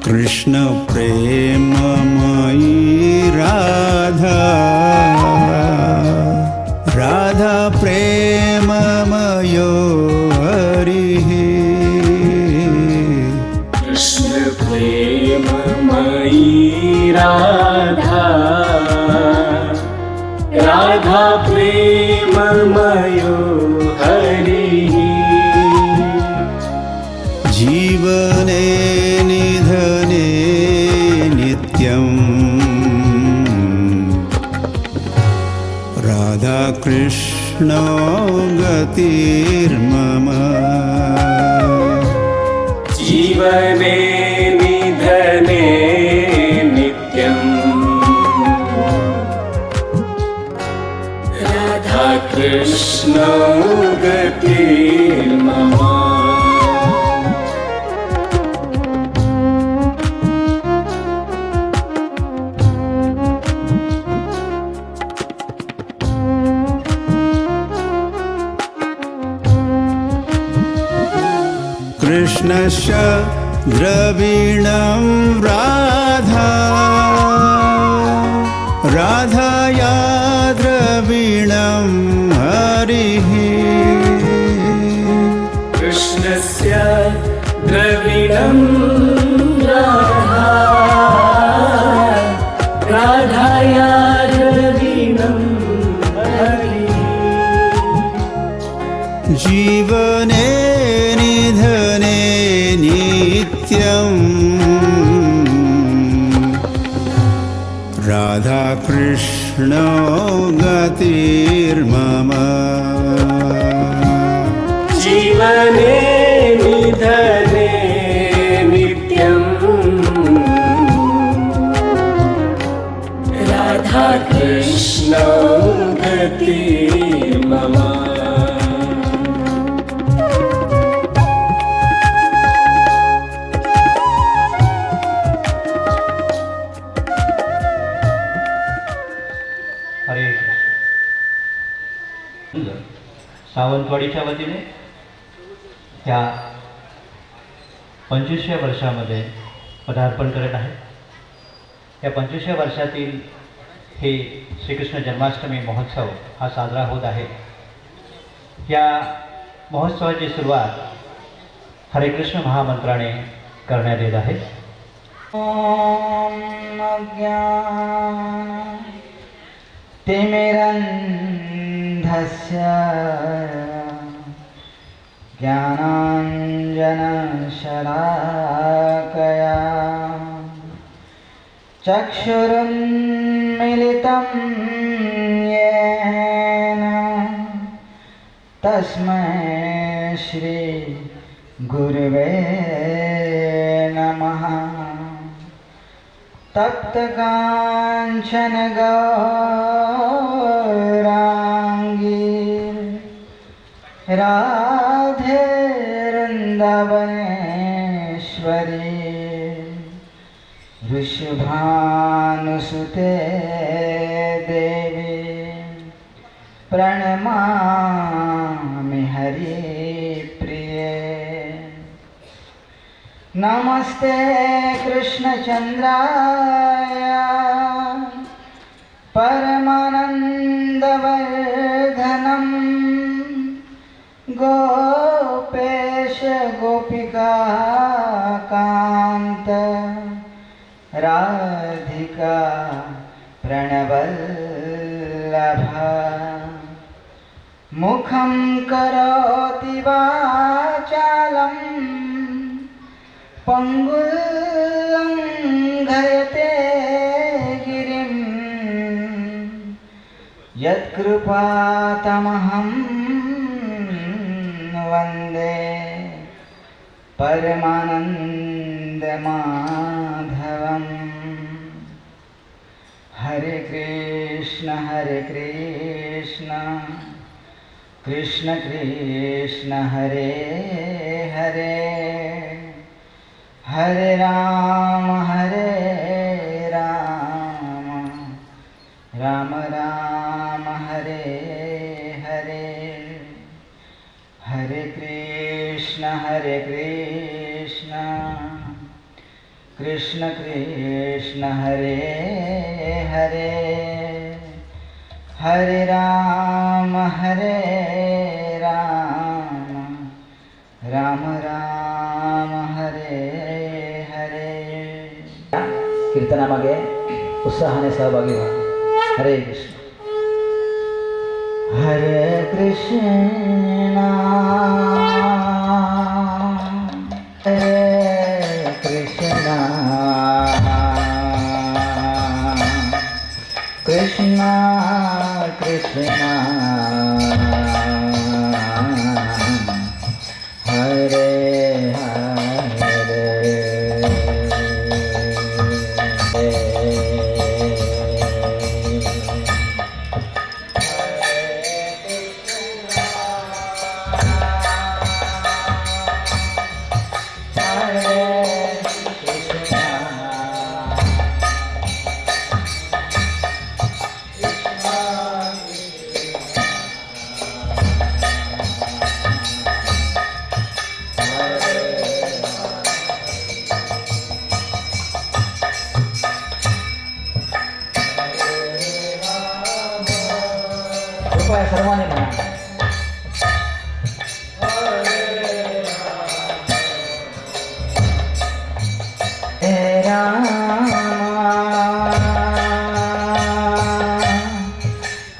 कृष्ण प्रेममयी राधा, राधा प्रेममयो हरिः। कृष्ण प्रेममयी राधा, राधा प्रेममयो हरिः। जीवने निधने नित्यं राधा कृष्ण गतिर्मम। जीवने निधने नित्यं राधा कृष्ण गतिर्मम। कृष्णस्य द्रविणं राधा, राधाया द्रविणं हरिः। कृष्णस्य द्रविणं राधा, राधाया द्रविणं हरिः। जीवने निधने नित्यं राधा कृष्ण गतिर्मम। जीवने निधने नित्यं राधा कृष्ण गतिर्मम। हरे कृष्ण. सावंतवाडीच्या वतीने ह्या 25व्या वर्षामध्ये पदार्पण करत आहे. या 25व्या वर्षातील हे श्रीकृष्ण जन्माष्टमी महोत्सव हा साजरा होत आहे. या महोत्सवाची सुरुवात हरे कृष्ण महामंत्राने करण्यात येत आहे. तिमिरन्धस्य ज्ञानाञ्जनशलाकया चक्षुरुन्मीलितं येन तस्मै श्री गुरुवे नमः. तप्तकाञ्चन गौराङ्गी राधे वृन्दावनेश्वरी ऋषभानुसुते देवी प्रणमामि हरिप्रिये. नमस्ते कृष्णचन्द्राय परमानन्दवर्धनं गोपेश गोपिकान्त राधिका प्रणवल्लभ. मुखं करोति वाचालं पङ्गुलङ्घयते गिरिं. यत्कृपातमहं वन्दे परमानन्दमाधवम्. हरे कृष्ण कृष्ण कृष्ण हरे हरे, हरे राम राम राम हरे हरे. हरे कृष्ण कृष्ण कृष्ण हरे हरे हरे राम राम राम हरे हरे. कीर्तनामागे उत्साहाने सहभागी व्हा. हरे कृष्ण. हरे कृष्ण हरे कृष्ण कृष्ण कृष्ण हरे हरे. कृपया सर्वांनी म्हणा. हे राम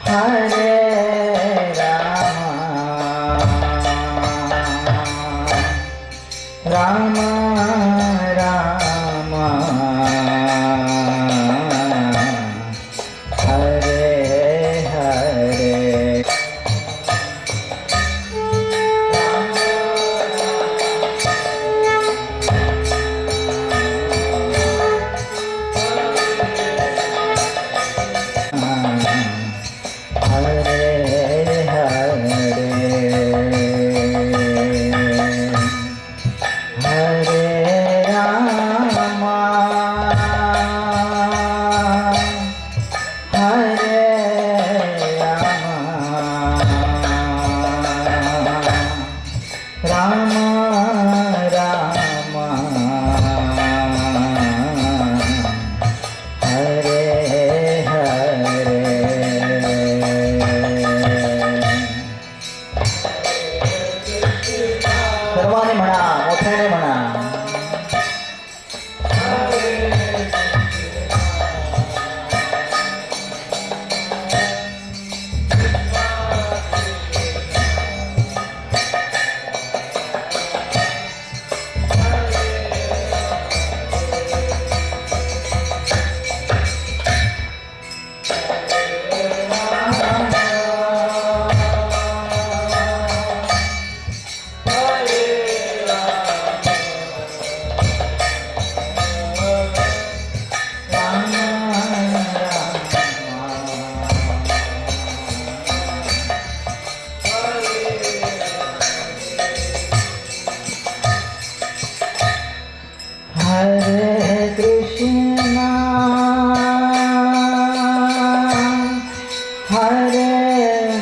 हरे राम राम हरे हरे. सर्वांनी म्हणा, मोठ्याने म्हणा. हरे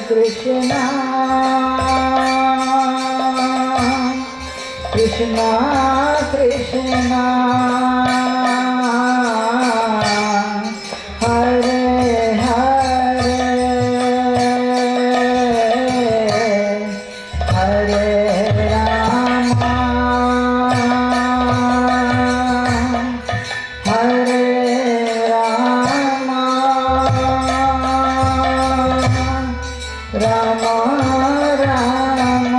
कृष्णा कृष्णा कृष्णा हरे हरे हरे राम हरे राम राम राम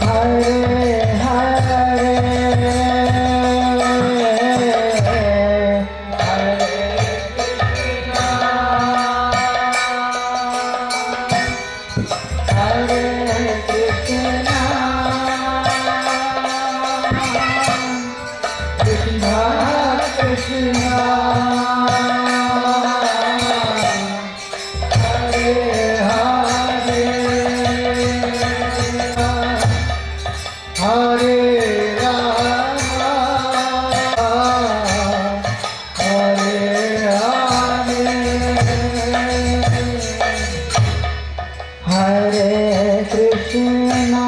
हरे हरे हरे कृष्णा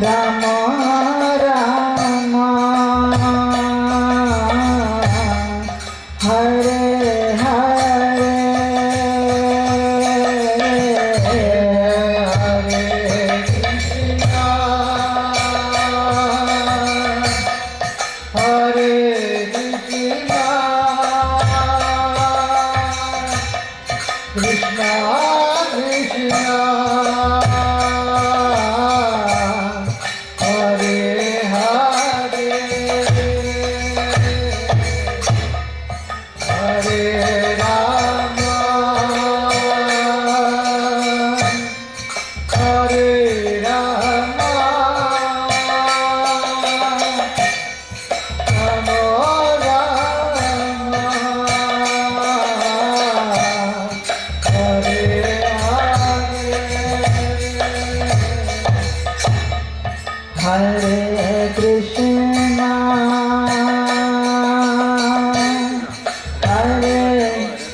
राम राम हरे हरे हरे कृष्णा हरे कृष्णा कृष्णा कृष्णा हरे हरे हरे राम हरे राम राम राम हरे हरे कृष्णा हरे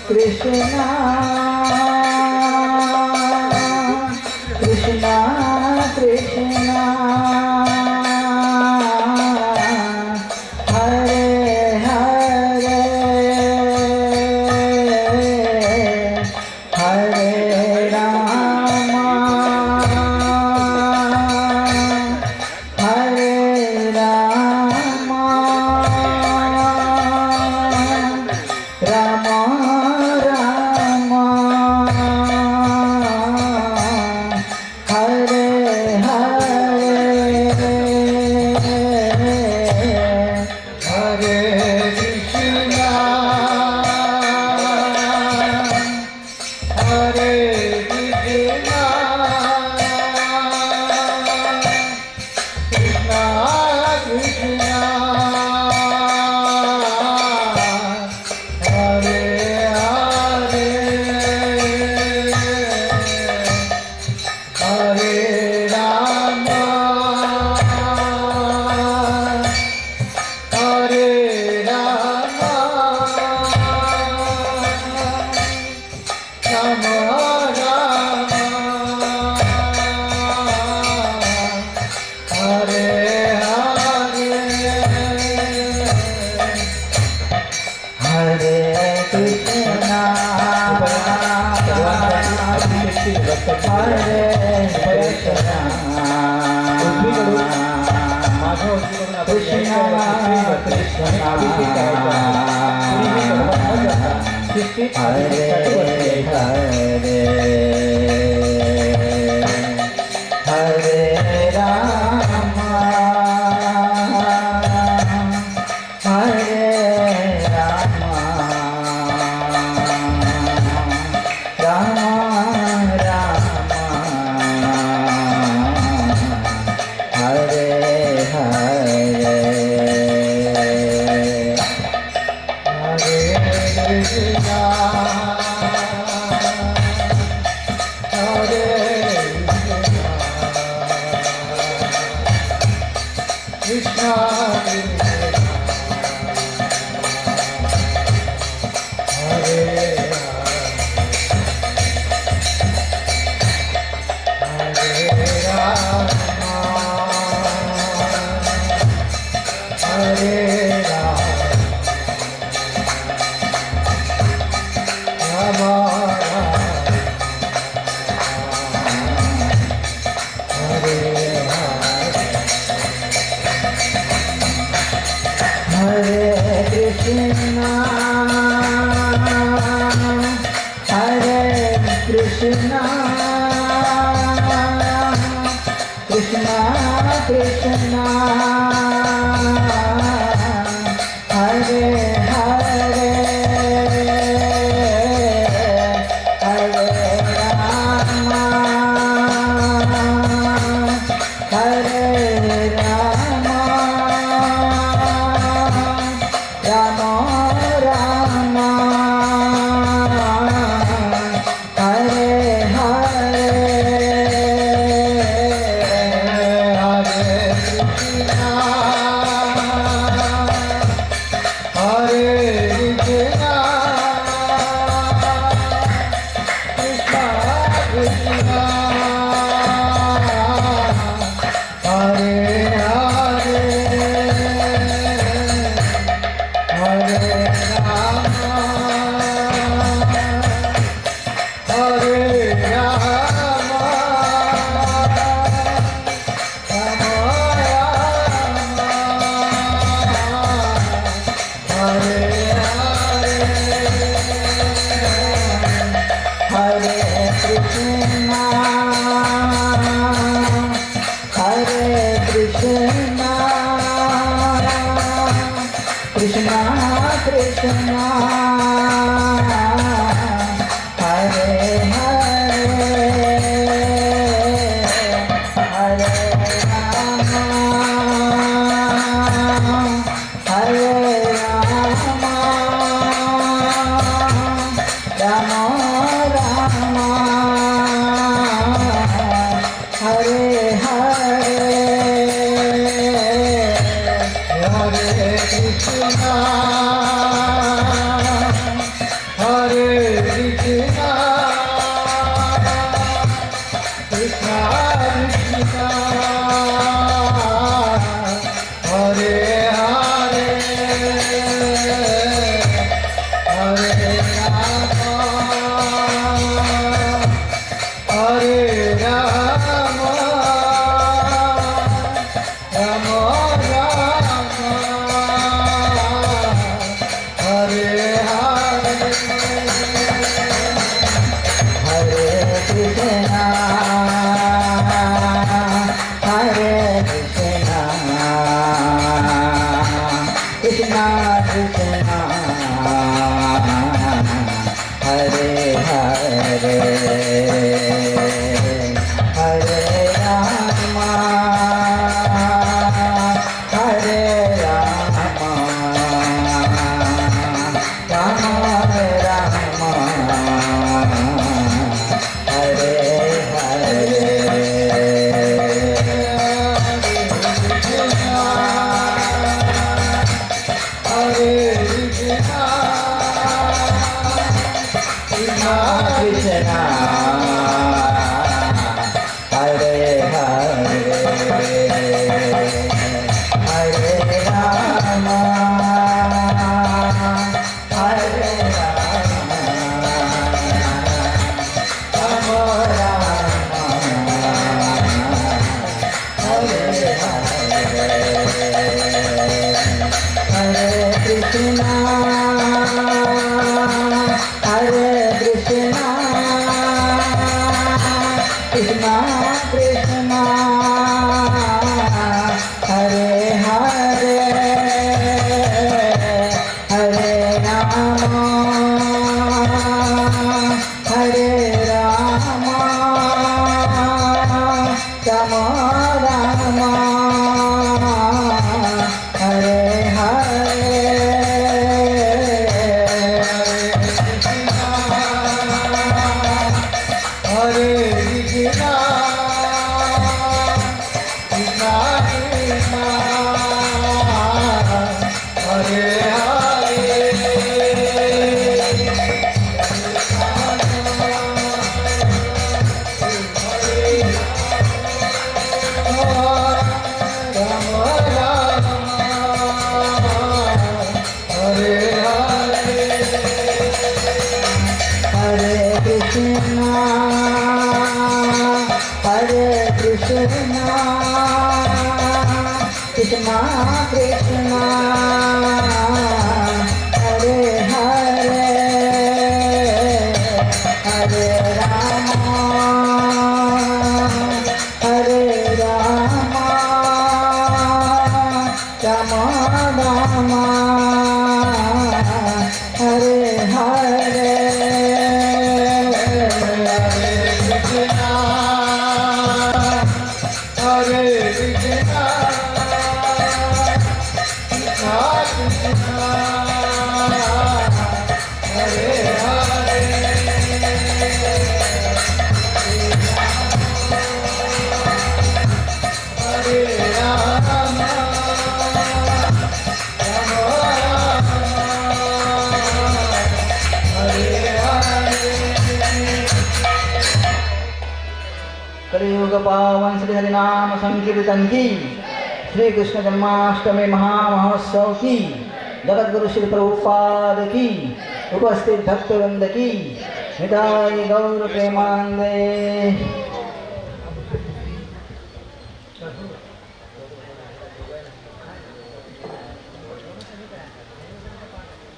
कृष्णा कृष्णा कृष्णा हरे हरे हरे राम हरे राम राम राम हरे हरे हरे कृष्णा हरे कृष्णा कृष्णा कृष्णा हरे हरे हरे राम हरे राम राम राम हरे हरे हरे कृष्णा हरे कृष्णा कृष्णा कृष्णा हरे हरे हरे राम हरे राम राम राम हरे हरे हरे कृष्णा हरे कृष्णा हरे हरे राम हरे राम राम हरे हरे कृष्णा हरे कृष्णा कृष्णा कृष्णा हरे हरे हरे राम हरे राम राम राम हरे हरे हरे कृष्णा कलियुग पावन श्री हरिनाम संकीर्तन की, श्री कृष्ण जन्माष्टमी महामहोत्सव की, जगत गुरु श्री प्रभुपाद की, उपस्थित भक्तवृंद की, निताई गौर प्रेमानंदे।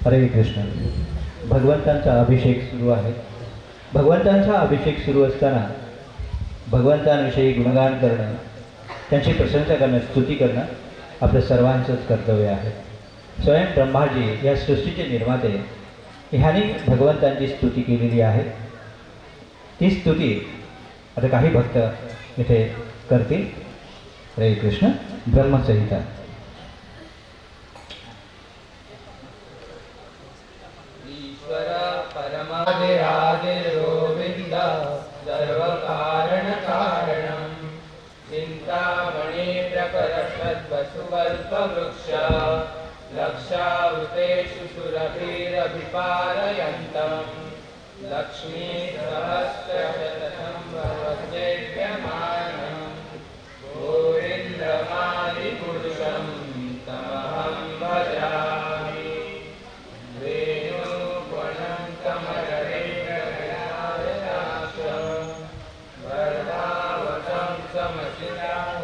हरे कृष्ण। भगवंतांचा अभिषेक सुरू आहे। भगवंतांचा अभिषेक सुरू असताना भगवंतांविषयी गुणगान करणं, त्यांची प्रशंसा करणं, स्तुती करणं आपलं सर्वांचंच कर्तव्य आहे। स्वयं ब्रह्माजी या सृष्टीचे निर्माते ह्यांनी भगवंतांची स्तुती केलेली आहे। ती स्तुती आता काही भक्त इथे करतील। हरे कृष्ण। ब्रह्मसंहिता। ईश्वर परमादिरादिर्गोविन्द सर्वकारणकारणं कल्पवृक्ष लक्षावृतेषु सुरभिरभिपालयन्तम् लक्ष्मीसहस्रशतशं भवसेव्यमानम् गोविन्दमादिपुरुषं तमहं भजामि वेणुगुणं कमलरेन्द्रगणायताक्षं वरदावतं समसितां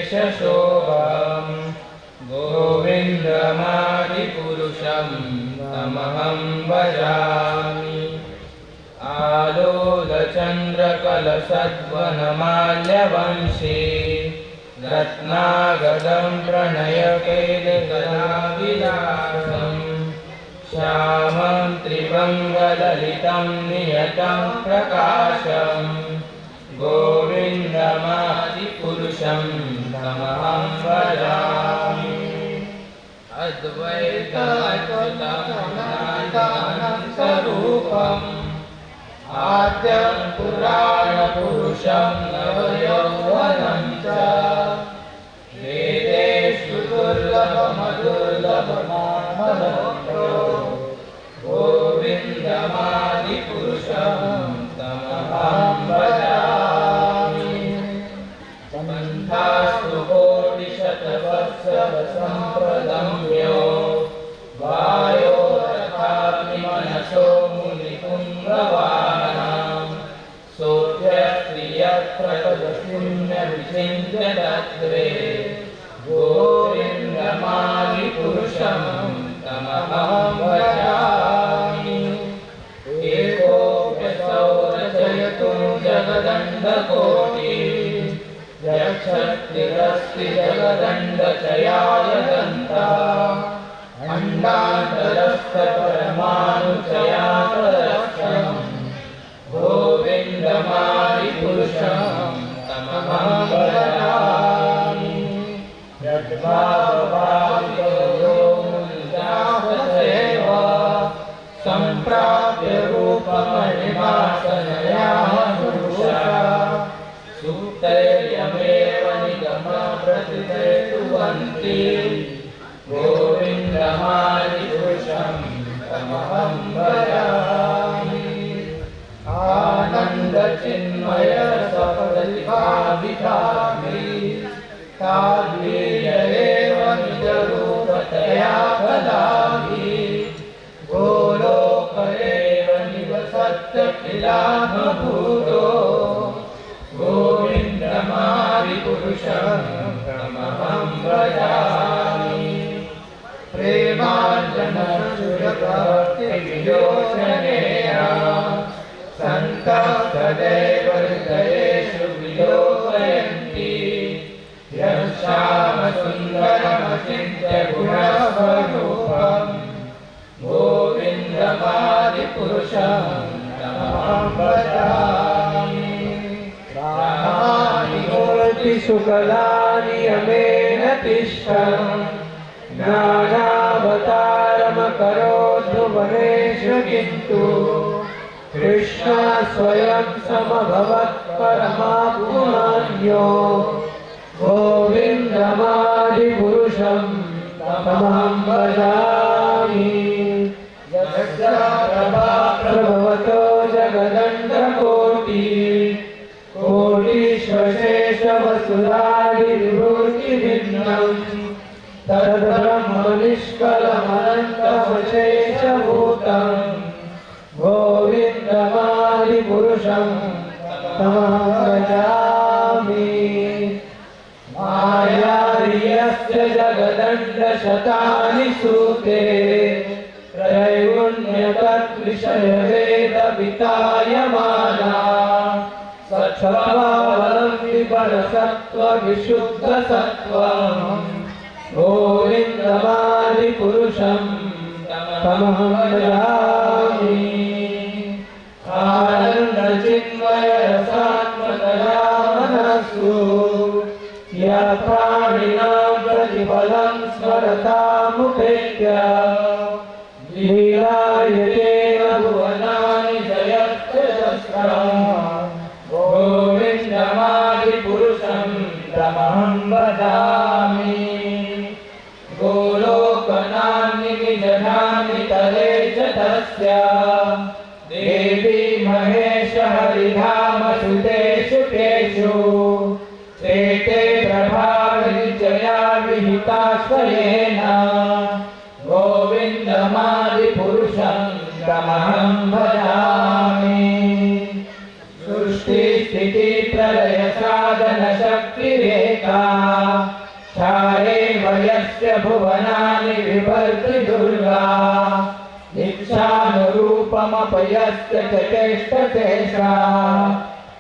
गन्धर्वकोटिकररम्यविशेषशोभां गोविन्दमादिपुरुषं तमहं भजामि आलोलचन्द्रकलशद्वनमाल्यवंशी रत्नागदं प्रणयकेलिकलाविलासम् श्यामं त्रिभङ्गललितं नियतं प्रकाशम् गोविन्दमादिपुरुषं तमहं भजामि अद्वैतमच्युतमनन्तरूपम् आद्यं पुराणपुरुषं नवयौवनं च वेदेषु दुर्लभमदुर्लभमानमो गोविन्दमादिपुरुषं तमहं भजामि पन्थास्तु कोटिशतवत्सरसम्प्रदम्यो वायो रथाग्नि मनसो मुनिपुङ्गवानां सोऽप्यस्त्रियप्रपदशून्यविचिन्त्य तत्त्वे गोविन्दमादिपुरुषं तमहं भजामि एकोऽप्यसौ रचयतु जगदण्डकोटि यक्षत्तिरस्ति जगदण्डचयाय दन्ता अण्डान्तरस्थपरमाणुचयातरक्षम् गोविन्दमादिपुरुषं तमहं भजामि यद्भावभावितो यो मुनिजातसेवा सम्प्राप्य रूपमणिमासनया पुरुषा सुप्तैर्यमेव निगमप्रतिदेतुवन्ति गोविन्दमादिपुरुषं तमहं भजामि आनन्दचिन्मय सपदलिभाविधामि ताद्वीय एव निजरूपतया कदाभि गोलोक एव निवसत्यखिलात्मभूतो गोविन्दमादिपुरुषं तमहं भजामि प्रेमार्जनसुरभक्तिविलोचनेया सन्तः सदैव हृदयेषु विलोकयन्ति यश्यामसुन्दरमचिन्त्य गुणस्वरूपं गोविन्दमादिपुरुषं तमहं भजामि रामानि मूर्तिसुकलानि यमेन तिष्ठन् ज्ञानावतारमकरोद्भुवनेषु किन्तु कृष्ण स्वयं समभवत् परमात्मन्यो गोविन्दमादिपुरुषं तमहं भजामि यस्य प्रभवतो जगदण्डकोटि कोटिश्वशेषवसुधादिविभूतिभिन्नम् तद्ब्रह्मनिष्कलमनन्तमशेषभूतं गोविन्दमादिपुरुषं तमहं भजामि मायार्यस्य जगदण्डशतानि सूते त्रैगुण्यतद्विषयवेदवितायमाना सत्त्वावलम्बिपरसत्त्वविशुद्धसत्त्वम् गोविन्दमादिपुरुषं तमहं भजामि आनन्दचिन्मयरसात्मकया मनस्सु यत्प्राणिनां प्रतिफलं स्मरतामुपेत्य लीलायतेन भुवनानि जयत्यजस्रम् देवी महेश हरिधाम सुतेषु तेषु ते ते प्रभावनिचया विहिता स्वयेन गोविन्दमादिपुरुषं तमहं भजामि सृष्टिस्थितिप्रलयसाधनशक्तिरेका छाये वयस्य भुवनानि विभर्ति दुर्गा इच्छानुरूपमपयस्य च चेष्टते सा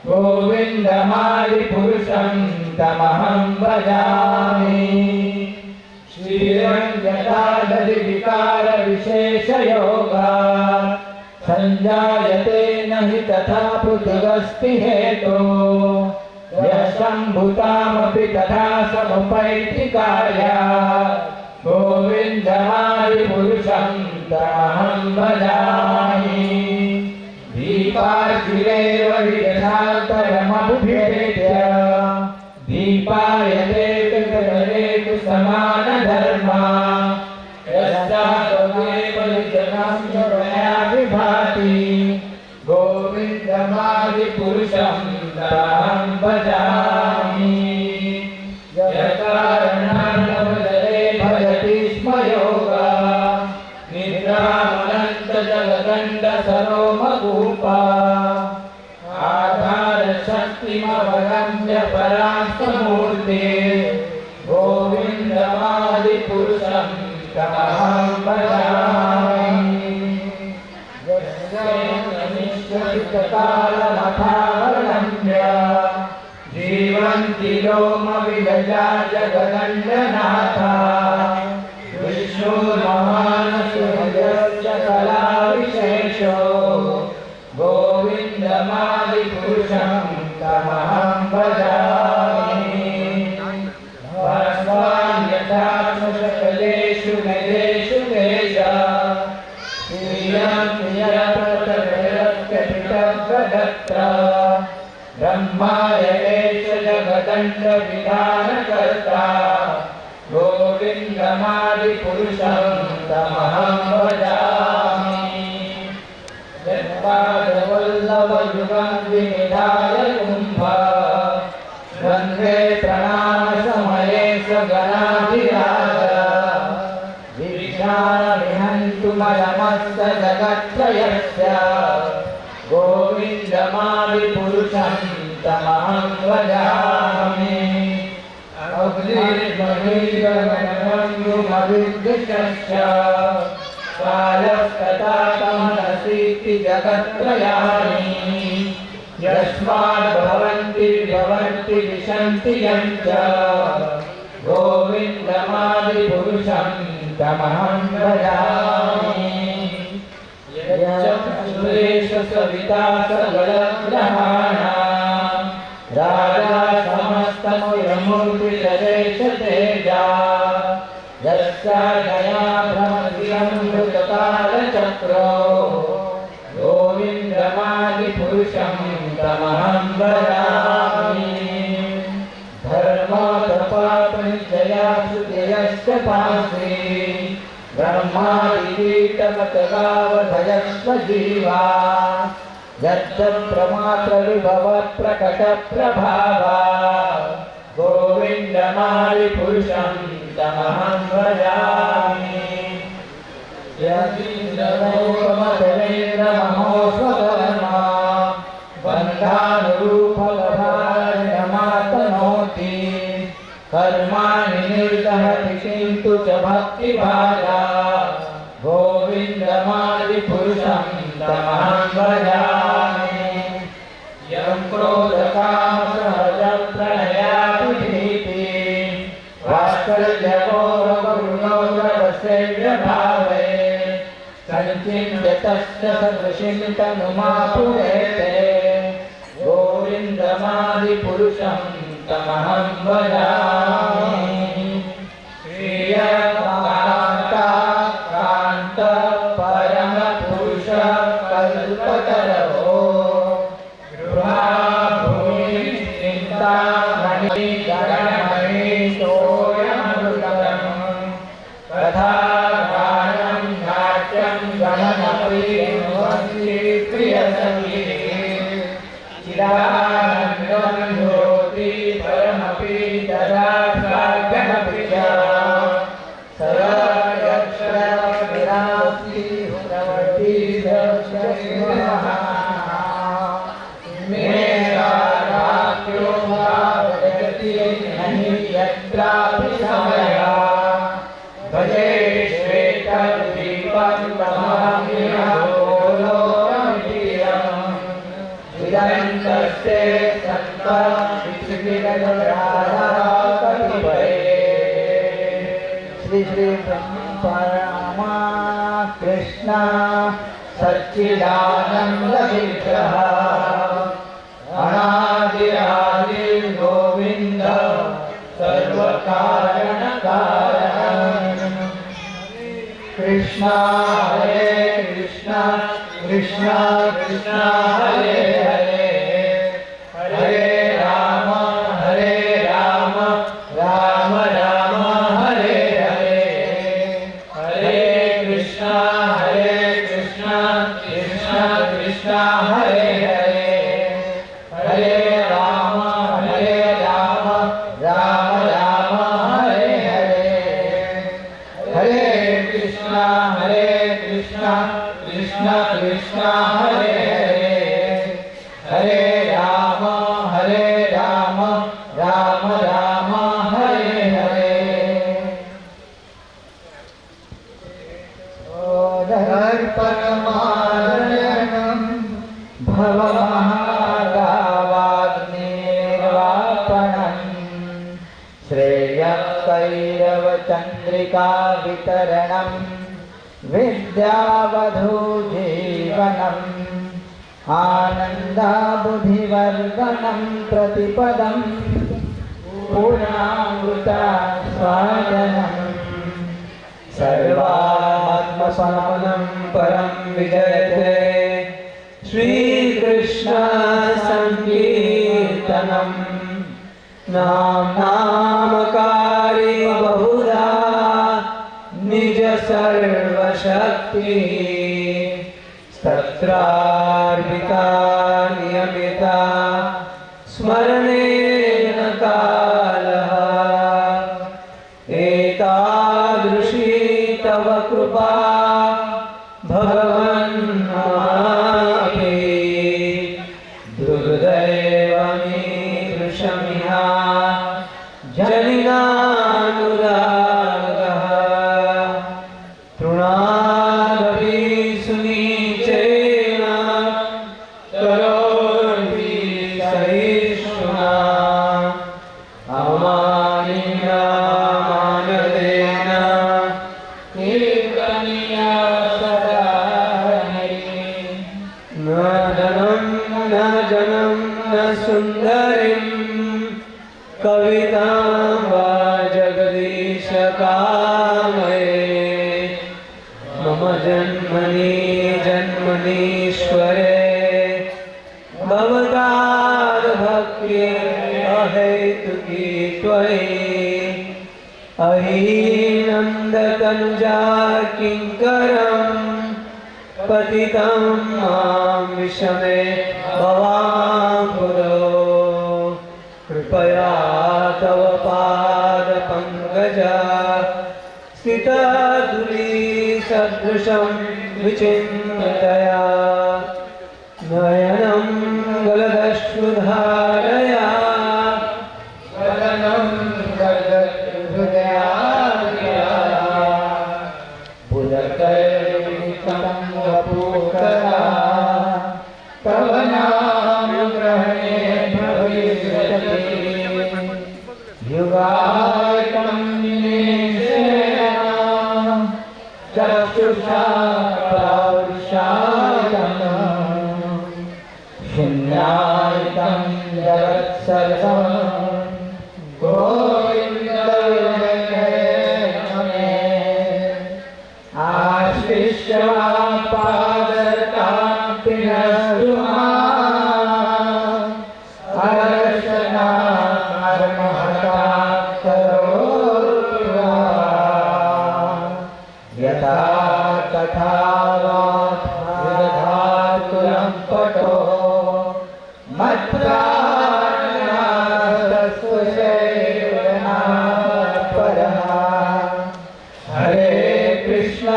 गोविन्दमादिपुरुषं तमहं भजामि श्रीरञ्जटादधिविकारविशेषयोगा सञ्जायते न हि तथा पृथिवस्ति हेतो यशम्भुतामपि तथा समुपैति कार्या गोविन्दमादिपुरुषं तमहं भजामि दीपार्चिरेव विदधातरमभ्युपेत्य दीपायते पितरेतु समानधर्मा यस्यात्मनेपरिजनं मया विभाति गोविन्दमादिपुरुषं तमहं भजामि यत्कारणान्नवदले भजति स्म योगा निद्रामनन्तजगदण्डसरोमकूपा आधारशक्तिमवगम्य परास्तमूर्ते गोविन्दमादिपुरुषं तमहं भजामि यस्यैकनिश्चितकालमथावलम्ब्य जीवन्ति लोमविलजा जगदण्डनाथा विष्णुर्महानसुहृदस्य कलाविशेषो गोविन्दमादिपुरुषं तमहं भजामि भास्वान्यथात्मसकलेषु नदेषु देशा प्रियप्रियप्रतरत्यपितव्रदत्र ब्रह्मायणेश जगदण्डविधानकर्ता गोविन्दमादिपुरुषं तमहं भजामि यत्पादवल्लभयुगं विनिधाय कुम्भ गन्धे प्रणामसमये स गणाधिराज विज्ञानविहन्तु मलमस्त जगत्त्रयस्य गोविन्दमादिपुरुषं तमहं भजामि अग्निर्महीरमणमन्युमविद्युतश्च कालस्तथातमनसीति जगत्त्रयाणि यस्माद्भवन्ति भवन्ति विशन्ति यञ्च गोविन्दमादिपुरुषं तमहं भजामि यश्च सविता सकलग्रहाणां राजा समस्तमुरमूर्तिशेष तेजा यस्या भ्रमतिरमृतकालचक्रो गोविन्दमादिपुरुषं तमहं भजामि धर्मतपापनिश्चयाश्रुतयश्च पांसि ब्रह्मादिकीटकतगावधयस्व जीवा यत्तत्प्रमात्रविभवप्रकटप्रभावा गोविन्दमादिपुरुषं तमहं भजामि यदीन्द्रमोपमतवेन्द्रमहोस्वकर्मा बन्धानुरूपलभारमातनोति कर्माणि निर्दहति किन्तु च भक्तिभाजा गोविन्दमादिपुरुषं तमहं भजामि यं क्रोधकामसहजं प्रणयाभिभीति वात्सल्यगौरवरुणोरवसेव्यभावे सञ्चिन्त्य तस्य सदृशिं तनुमापुरेते गोविन्दमादिपुरुषं तमहं भजामि श्रियकान्त परमपुरुष कल्पतरो गृहाभूमि चिन्तामणि गणमणि सोऽयमृतम् तथा गानं नाट्यं गणमपि श्री श्री परमा कृष्ण सच्चिदानंद विग्रह अनादि आदि गोविंद सर्व कारण कारण कृष्ण हरे कृष्ण कृष्ण कृष्ण हरे हरे हरे राम राम राम हरे हरे हरे कृष्ण कृष्ण कृष्ण हरे हरे हरे राम राम राम हरे हरे हरे कृष्ण कृष्ण कृष्ण हरे हरे हरे राम राम राम हरे हरे दर्पणमालयनं भवमहागावाग्निर्वापणं श्रेयकैरवचन्द्रिका वितरणं विद्यावधूजीवनम् आनन्दाबुधिवर्धनं प्रतिपदं पूर्णामृता स्वादनम् सर्वात्मसमनं परं विजयते श्रीकृष्ण संकीर्तनं नामकारी बहुधा निज सर्वशक्ति तत्रार्पिता नियमिता स्मरणेन कालः एतादृशी तव कृपा भगवन् मापि दुर्दैवमीदृशमिह जनिनानुरागः तृणादपि सुनीचेन करोति सहिष्णुना अमानिना मानदेन कीर्तनीया सदा न धनं न जनं न सुन्दरीं कवितां वा जगदीश कामये मम जन्मनीश्वरे भवताद्भक्तिर्अहेतुकी त्वयि अहीनन्दतनुजा किङ्करं पतितं मां विषमे भवाम्पुरो कृपया तव पादपङ्कजा स्थितधूलिसदृशं विचिन्तया नयनं गलदश्रुधारया वदनं गलदहृदया बुधकैर्मुखं वपुकरा तव नामग्रहणे भविष्यति युगायतं निमेषेण चक्षुषा पौरुषायतं शून्यायतं जगत्सर्वं गोविन्दविजयमे आश्लिष्य पादताम्पिनस्तु अर्चना यथा तथा विदधातुलं पटो मत्प्राणस्तस्वशैवनात्परः हरे Krishna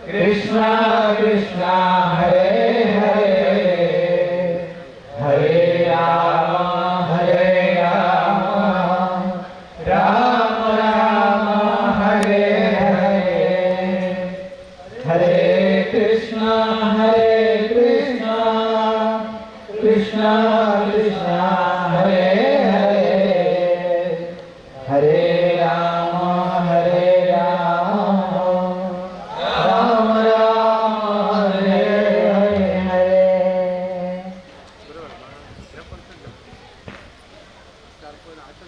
Krishna Krishna Hare Hare Hare Ram Ram Ram Hare Hare Hare Krishna Krishna Krishna Krishna Hare Hare Hare Rama Hare Rama Rama Rama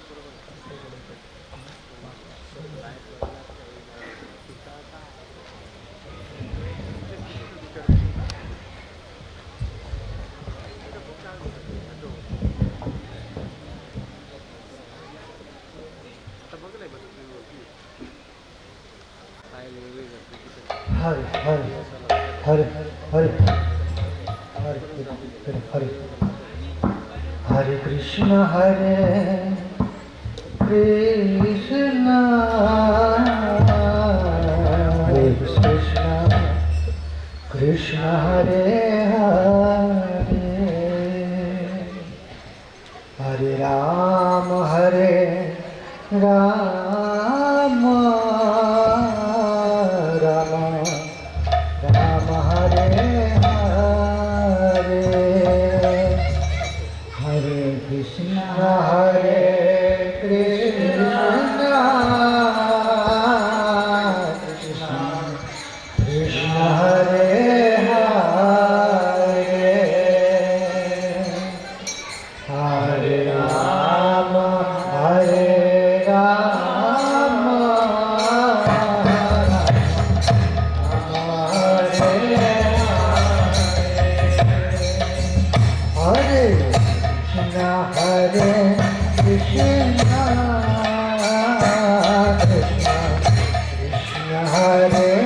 Hare Hare Hare Hare Hare Hare Hare Hare Hare Krishna हरे Krishna Krishna Hare Hare Hare Ram Ram Ram Hare Hare Hare Krishna Krishna Hare Hare Hare Ram Hare Krishna Krishna Krishna Hare Hare Hare Rama Rama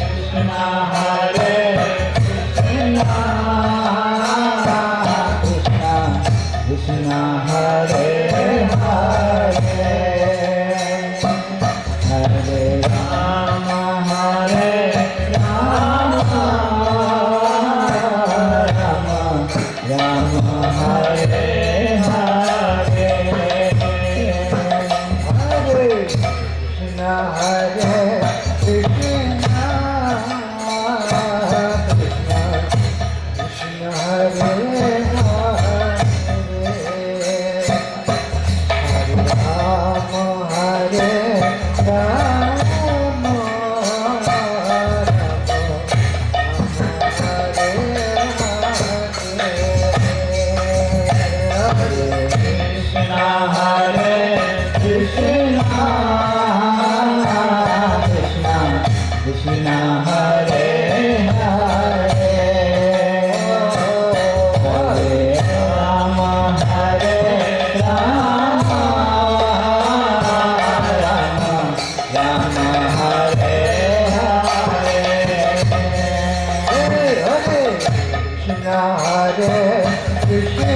Rama Hare Krishna Hare Hare Hare Rama Rama Rama Hare Hare Hare Krishna Krishna Krishna Hare Krishna Hare Hare Hare Rama Rama Rama Hare Hare Hare Krishna Krishna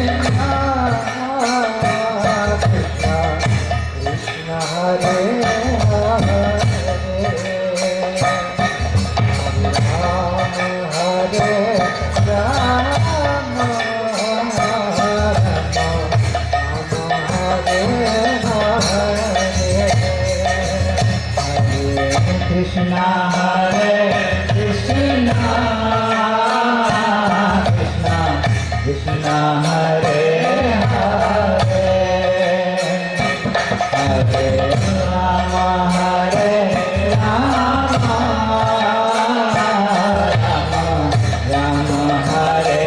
Krishna Hare Hare Krishna Hare Krishna Krishna Krishna Hare Hare Hare Rama Rama Rama Hare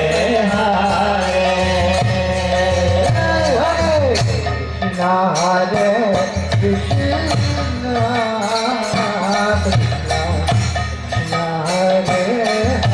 Hare Krishna Hare Krishna Krishna Hare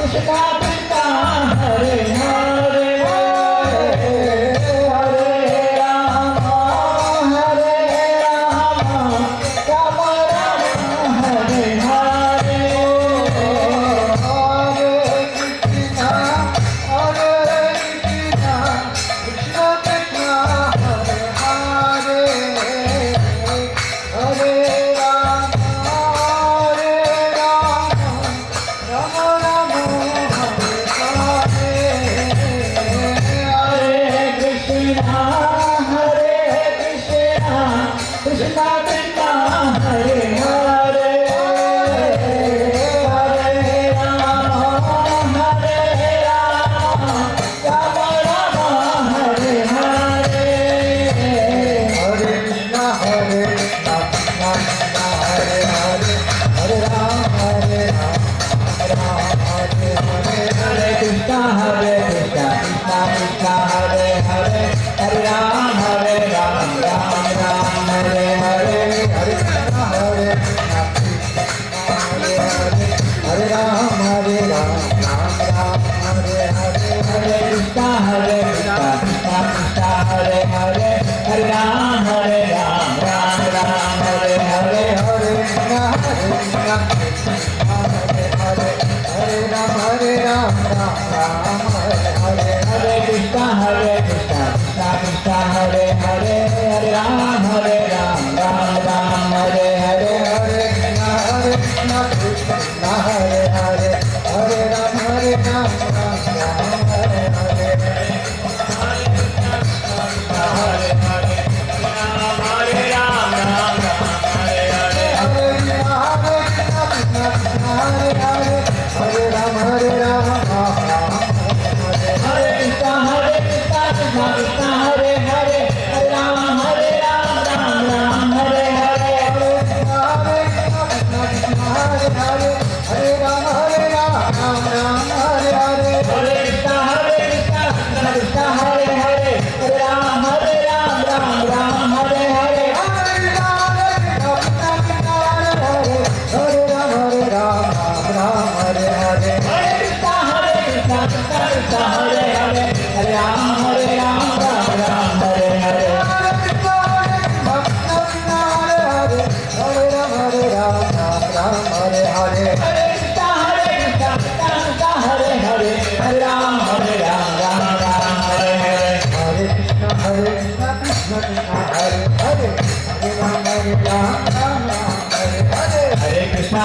Krishna Hare Hare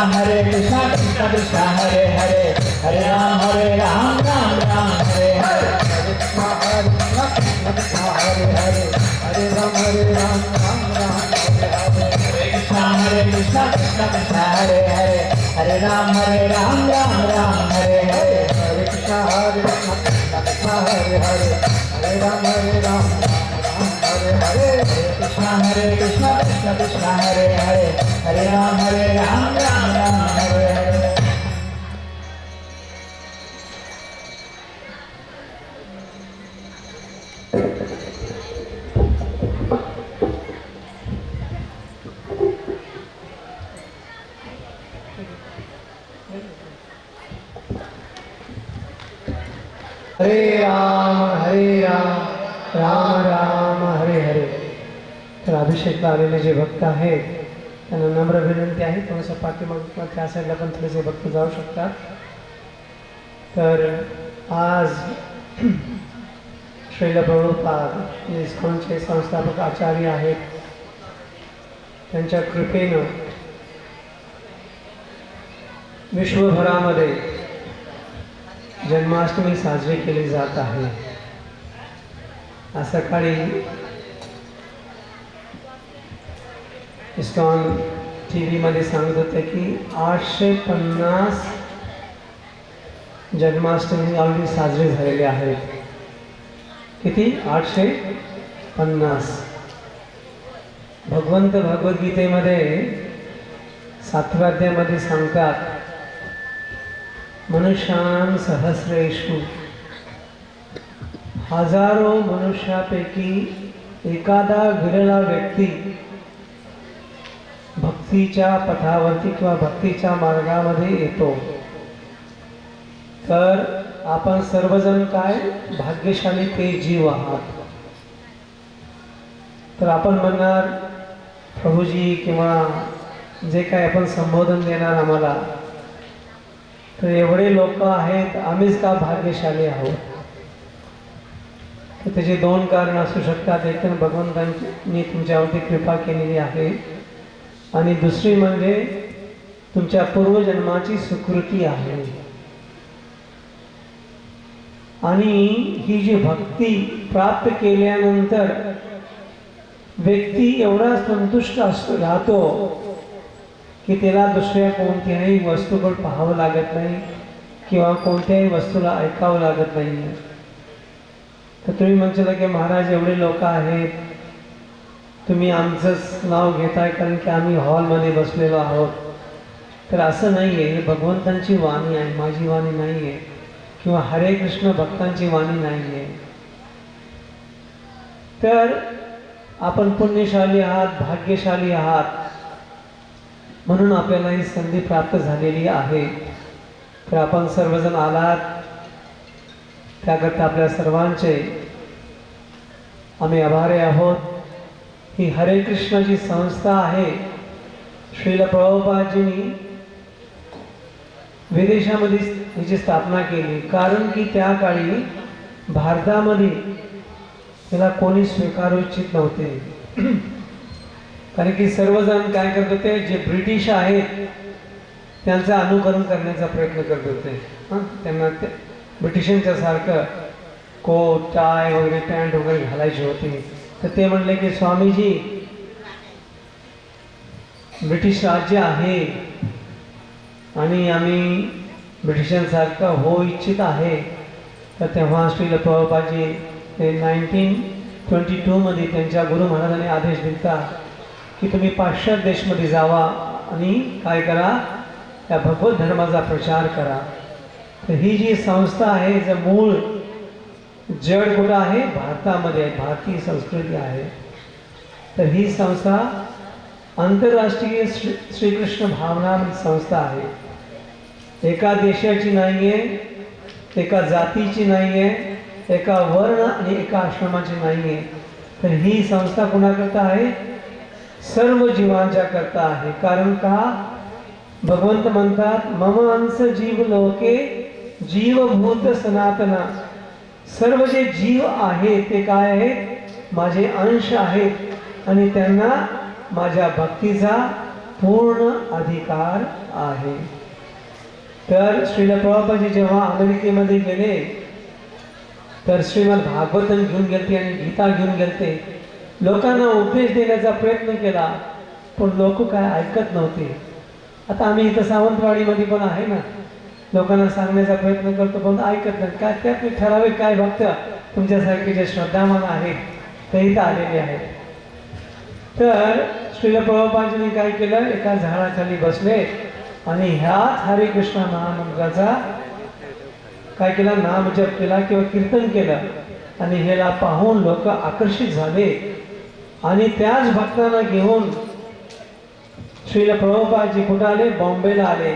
Hare Krishna Krishna Krishna Hare Hare Hare Ram Ram Ram Hare Hare Hare Ram Ram Ram Hare Hare Krishna Krishna Krishna Hare Hare Hare Ram Ram Ram Hare Hare Hare Krishna Hare Ram Ram Hare Hare Krishna Krishna Krishna Hare Hare Hare Ram Ram Hare Hare हरे राम राम राम हरे हरे. तर अभिषेकला आलेले जे भक्त आहेत त्यांना नम्र विनंती आहे, थोडंसं पाठीमाग त्या साईडला पण थोडेसे भक्त जाऊ शकतात. तर आज श्रील प्रभुपाद जे इस्कॉनचे संस्थापक आचार्य आहेत, त्यांच्या कृपेनं विश्वभरामध्ये जन्माष्टमी साजरी केली जात आहे. आज सकाळी इस्कॉन TV सांगत होते की 850 जन्माष्टमी ऑलरेडी साजरी झालेली आहेत. किती? 850. भगवंत भगवद्गीतेमध्ये 7व्या अध्यायामध्ये सांगतात, मनुष्यां सहस्रेषु, हजारो मनुष्यापैकी एखादा विरला व्यक्ती भक्तीच्या पथावरती किंवा भक्तीच्या मार्गामध्ये येतो. तर आपण सर्वजण काय भाग्यशाली ते जीव आहात. तर आपण म्हणणार प्रभूजी किंवा जे काय आपण संबोधन देणार आम्हाला, तर एवढे लोक आहेत, आम्हीच का भाग्यशाली आहोत. तर त्याची दोन कारण असू शकतात. एक तर भगवंतांनी तुमच्यावरती कृपा केलेली आहे, आणि दुसरी म्हणजे तुमच्या पूर्वजन्माची सुकृती आहे. आणि ही जी भक्ती प्राप्त केल्यानंतर व्यक्ती एवढा संतुष्ट राहतो की त्याला दुसऱ्या कोणत्याही वस्तूकडे पाहावं लागत नाही किंवा कोणत्याही वस्तूला ऐकावं लागत नाही. तर तुम्ही म्हणता की महाराज एवढे लोक आहेत, तुम्ही आमचंच नाव घेताय कारण की आम्ही हॉलमध्ये बसलेलो आहोत. तर असं नाही आहे. हे भगवंतांची वाणी आहे, माझी वाणी नाही आहे, किंवा हरे कृष्ण भक्तांची वाणी नाही आहे. तर आपण पुण्यशाली आहात, भाग्यशाली आहात, म्हणून आपल्याला ही संधी प्राप्त झालेली आहे. तर आपण सर्वजण आलात, त्याकरता आपल्या सर्वांचे आम्ही आभारी आहोत. ही हरे कृष्णाची संस्था आहे. श्रील प्रभुपादजींनी विदेशामध्ये हिची स्थापना केली, कारण की त्या काळी भारतामध्ये त्याला कोणी स्वीकारू इच्छित नव्हते. कारण की सर्वजण काय करत होते, जे ब्रिटिश आहेत त्यांचं अनुकरण करण्याचा प्रयत्न करत होते. त्यांना ते ब्रिटिशांच्या सारखं कोट टाय वगैरे पॅन्ट वगैरे घालायची होती. तर ते म्हणले की स्वामीजी, ब्रिटिश राज्य आहे आणि आम्ही ब्रिटिशांसारखं हो इच्छित आहे. तर तेव्हा श्रील प्रभुपादजी ते 1922 मध्ये त्यांच्या गुरु महाराजांनी आदेश दिला की तुम्ही पाश्चात्य देशमध्ये जावा आणि काय करा, त्या भगवत धर्माचा प्रचार करा. तर ही जी संस्था आहे, जर मूळ जड कुठं आहे, भारतामध्ये आहे, भारतीय संस्कृती आहे. तर ही संस्था आंतरराष्ट्रीय श्रीकृष्ण भावना संस्था आहे. एका देशाची नाही आहे, एका जातीची नाही आहे, एका वर्ण आणि एका आश्रमाची नाही आहे. तर ही संस्था कोणाकरता आहे, सर्व जीवांच्या करता आहे. कारण का, भगवंत म्हणतात मम अंश जीव लोके जीवभूत सनातना. सर्व जे जीव आहे ते काय आहेत, माझे अंश आहेत आणि त्यांना माझ्या भक्तीचा पूर्ण अधिकार आहे. तर श्रील प्रभुपादजी जेव्हा अमेरिकेमध्ये गेले तर श्रीमद भागवतन घेऊन गेलते आणि गीता घेऊन गेलते. लोकांना उपदेश देण्याचा प्रयत्न केला, पण लोक काय ऐकत नव्हते. आता आम्ही इथं सावंतवाडीमध्ये पण आहे ना, लोकांना सांगण्याचा प्रयत्न करतो पण ऐकत नाही. काय त्यात ठराविक काय भक्त तुमच्यासारखे जे श्रद्धावान आहेत ते इथं आलेले आहेत. तर श्रील प्रभुपादजींनी काय केलं, एका झाडाखाली बसले आणि ह्याच हरे कृष्ण महामंत्राचा काय केला, नाम जप केला किंवा कीर्तन केलं. आणि ह्याला पाहून लोक आकर्षित झाले आणि त्याच भक्तांना घेऊन श्रील प्रभुपादजी कुठं आले, बॉम्बेला आले.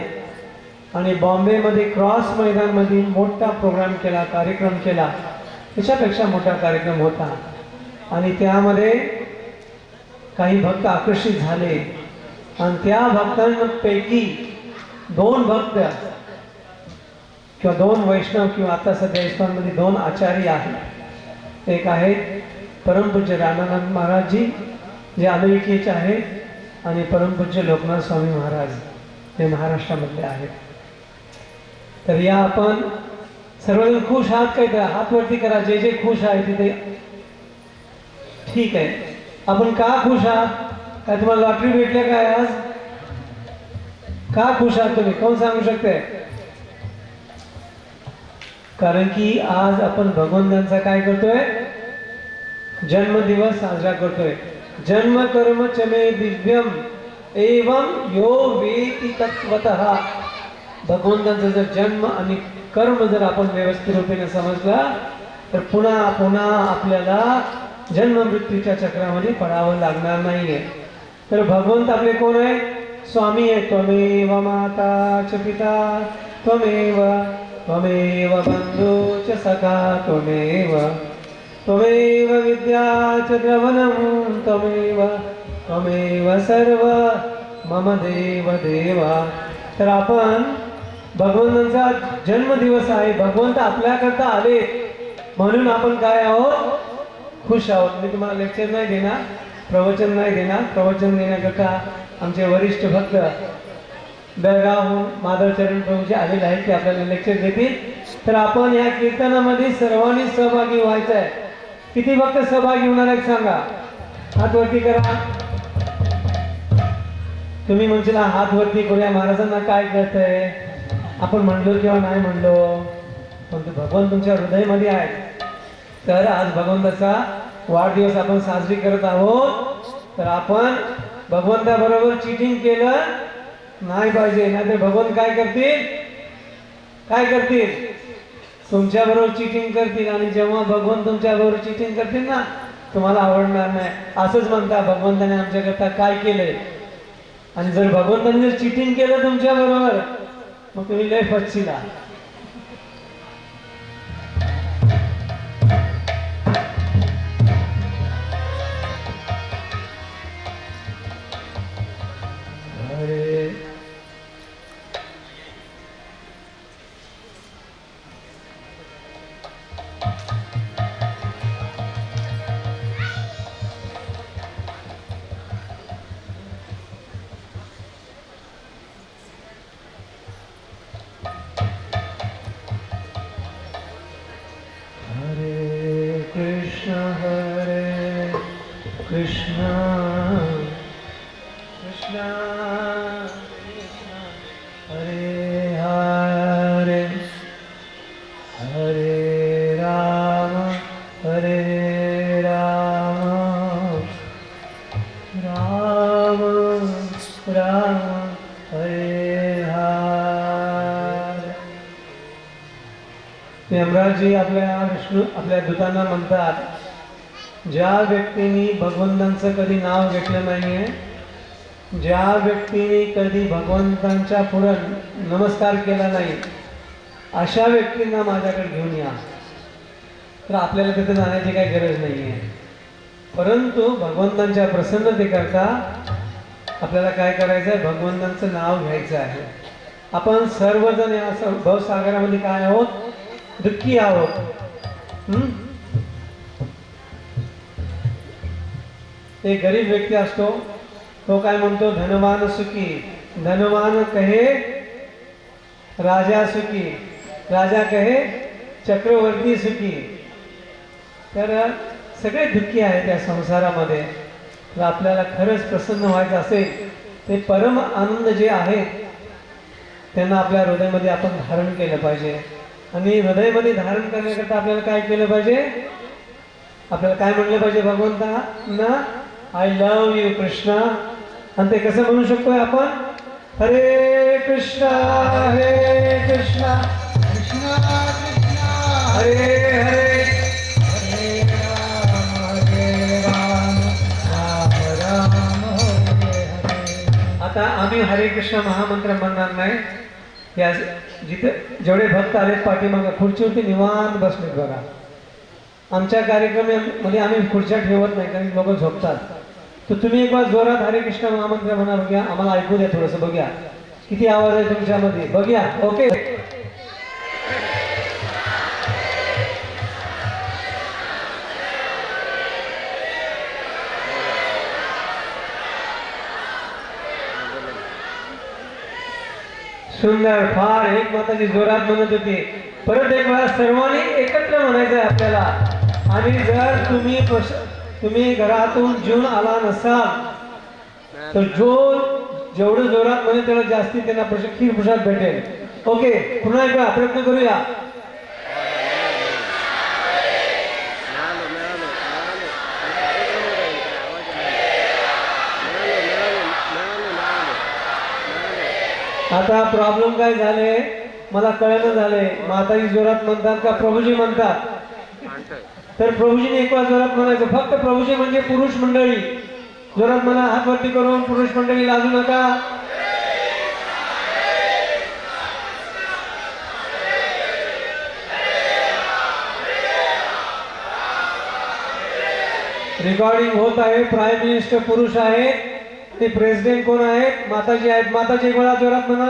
आणि बॉम्बेमध्ये क्रॉस मैदानमध्ये मोठा प्रोग्राम केला, कार्यक्रम केला. त्याच्यापेक्षा मोठा कार्यक्रम होता आणि त्यामध्ये काही भक्त आकर्षित झाले. आणि त्या भक्तांपैकी 2 भक्त किंवा 2 वैष्णव किंवा आता सध्या इस्कॉनमध्ये 2 आचार्य आहेत. एक आहेत परमपूज्य रामानंद महाराजजी जे अमेरिकेचे आहेत, आणि परमपूज्य लोकनाथ स्वामी महाराज जे महाराष्ट्रामधले आहेत. तर या आपण सर्वजण खुश आहात काय, तर हात वरती करा जे जे खुश आहे तिथे. ठीक आहे, आपण का खुश आहात, काय तुम्हाला लॉटरी भेटले काय आज, का खुश आहात तुम्ही, कोण सांगू शकते. कारण की आज आपण भगवंतांचा काय करतोय, जन्मदिवस साजरा करतोय. जन्म कर्म चमे दिव्यम एवं यो वेति तत्वतः. भगवंतांचा जर जन्म आणि कर्म जर आपण व्यवस्थित रूपेने समजला तर पुन्हा पुन्हा आपल्याला जन्म मृत्यूच्या चक्रामध्ये पडावं लागणार नाहीये. तर भगवंत आपले कोण आहे, स्वामी आहे. त्वमेव माता च पिता त्वमेव त्वमेव बन्धु च सखा त्वमेव त्वमेव विद्या च द्रवणं त्वमेव सर्व मम देव देवा. तर आपण भगवंताचा जन्मदिवस आहे, भगवंत आपल्याकरता आले म्हणून आपण काय आहोत, खुश आहोत. मी तुम्हाला लेक्चर नाही देणार, प्रवचन नाही देणार. प्रवचन देण्याकरता आमचे वरिष्ठ भक्त बेळगावहून माधवचरण प्रभूजी आलेले आहेत, ते आपल्याला लेक्चर देतील. तर आपण या कीर्तनामध्ये सर्वांनी सहभागी व्हायचं आहे. किती भक्त सहभागी होणार आहेत सांगा, हात वरती करा. तुम्ही म्हणशील हात वरती करूया, महाराजांना काय कळतंय, आपण म्हणलो किंवा नाही म्हणलो, पण भगवान तुमच्या हृदयामध्ये आहे. तर आज भगवंताचा वाढदिवस आपण साजरी करत आहोत. तर आपण भगवंताबरोबर चिटिंग केलं नाही पाहिजे, नाहीतर भगवंत काय करतील, तुमच्या बरोबर चिटिंग करतील. आणि जेव्हा भगवंत तुमच्या बरोबर चिटिंग करतील ना, तुम्हाला आवडणार नाही. असंच म्हणता भगवंताने आमच्याकरता काय केलंय. आणि जर भगवंताने जर चिटिंग केलं तुमच्या बरोबर, मग तुम्ही लय फसशीला. Krishna Krishna Krishna Hare Hare Hare Rama Hare Rama Rama Rama Hare Hare. यमराजजी आपल्या दूतांना म्हणतात, ज्या व्यक्तीने भगवंतांचं कधी नाव घेतलं नाहीये, ज्या व्यक्तीने कधी भगवंतांच्या पुढे नमस्कार केला नाही, अशा व्यक्तींना माझ्याकडे घेऊन या. तर आपल्याला तिथे जाण्याची काही गरज नाहीये. परंतु भगवंतांच्या प्रसन्नतेकरता आपल्याला काय करायचं आहे, भगवंतांचं नाव घ्यायचं आहे. आपण सर्वजण या भवसागरामध्ये काय आहोत, दुःखी आहोत. एक गरीब व्यक्ती असतो, तो काय म्हणतो, धनवान सुखी, धनवान कहे राजा सुखी, राजा कहे चक्रवर्ती सुखी. तर सगळे दुःखी आहेत या संसारामध्ये. तर आपल्याला खरंच प्रसन्न व्हायचं असेल, ते परम आनंद जे आहे त्यांना आपल्या हृदयामध्ये आपण धारण केलं पाहिजे. आणि हृदयामध्ये धारण करण्याकरता आपल्याला काय केलं पाहिजे, आपल्याला काय म्हणलं पाहिजे, भगवंतांना आय लव्ह यू कृष्णा. आणि ते कसं म्हणू शकतोय आपण, हरे कृष्णा कृष्णा कृष्णा हरे हरे हरे राम राम राम हरे हरे. आता आम्ही हरे कृष्ण महामंत्र म्हणणार नाही. या जिथे जेवढे भक्त आले पाठीमागे खुर्चीवरती निवांत बसलेत बघा. आमच्या कार्यक्रमामध्ये आम्ही खुर्च्या ठेवत नाही, कारण लोक झोपतात. तर तुम्ही एक बार जोरात हरे कृष्ण महामंत्र म्हणा, बघूया, आम्हाला ऐकू द्या थोडंसं, बघूया किती आवाज आहे तुमच्यामध्ये, बघूया. ओके, सुंदर, फार. एक माताजी जोरात म्हणत होती. परत एक वेळा सर्वांनी एकत्र म्हणायचं आहे आपल्याला. आणि जर तुम्ही घरातून जून आला नसाल तर जेवढं जोरात म्हणे त्याला जास्ती त्यांना खीर प्रसाद भेटेल. ओके, पुन्हा एकदा प्रयत्न करूया. आता प्रॉब्लेम काय झाले मला कळलं झाले, माताजी जोरात म्हणतात का प्रभूजी म्हणतात. तर प्रभूजीने एक वेळा जोरात म्हणायचं. फक्त प्रभूजी म्हणजे पुरुष मंडळी. जोरात म्हणा, हात वरती करून. पुरुष मंडळी लाजू नका. रेकॉर्डिंग होत आहे. प्राईम मिनिस्टर पुरुष आहेत ते प्रेसिडेंट कोण आहेत? माताजी आहेत. माताजी एक वेळा जोरात म्हणा.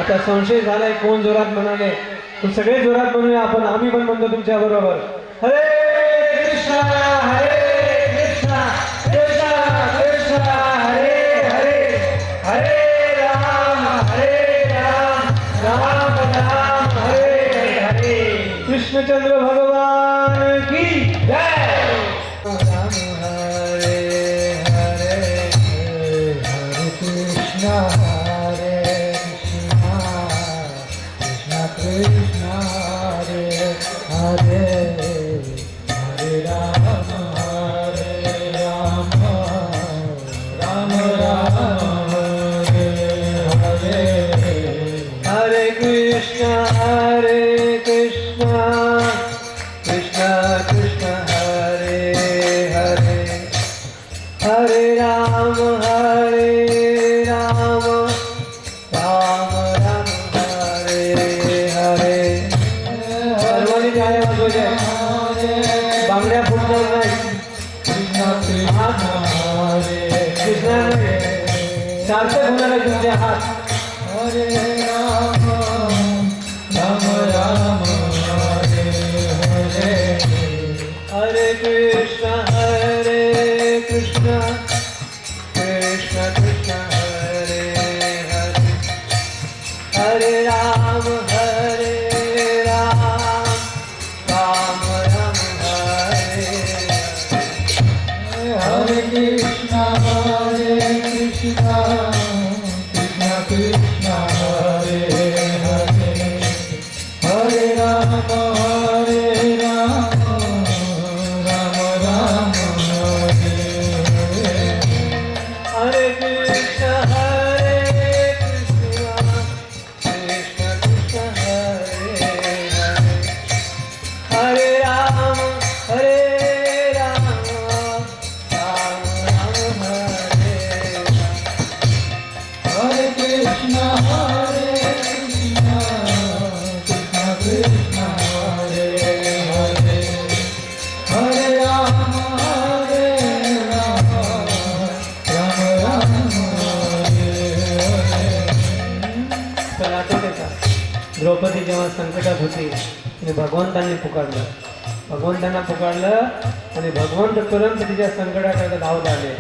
आता संशय झालाय कोण जोरात म्हणाले. सगळे जोरात म्हणूया आपण. आम्ही पण म्हणतो तुमच्या बरोबर. हरे कृष्णा हरे कृष्णा कृष्णा कृष्णा हरे हरे हरे राम राम राम हरे हरे. कृष्णचंद्र भगवान की जय. राम हरे हरे हरे कृष्णा हरे कृष्णा कृष्णा हरे हरे हरे राम राम राम हरे हरे हरे कृष्णा कृष्णा कृष्णा हरे हरे हरे राम राम राम हरे हरे. सर्वांनी टाळ्या वाजवायच्या. बांगड्या फुटणार नाही. कृष्णा नाही. सार्थक होणार आहे तुमचे हात. हरे राम राम राम हरे हरे हरे कृष्णा कृष्णा कृष्णा हरे हरे हरे राम राम राम हरे हरे कृष्णा कृष्णा कृष्णा हरे हरे हरे राम राम राम हरे हरे हरे कृष्णा कृष्णा कृष्णा हरे हरे हरे राम राम राम हरे हरे कृष्णा कृष्णा कृष्णा हरे हरे हरे राम राम हरे हरे. तर आठवते का द्रौपदी जेव्हा संकटात होती तिने भगवंतांनी पुकारलं. भगवंतांना पुकारलं आणि भगवंत तुरंत तिच्या संकटाकडे धावत आले.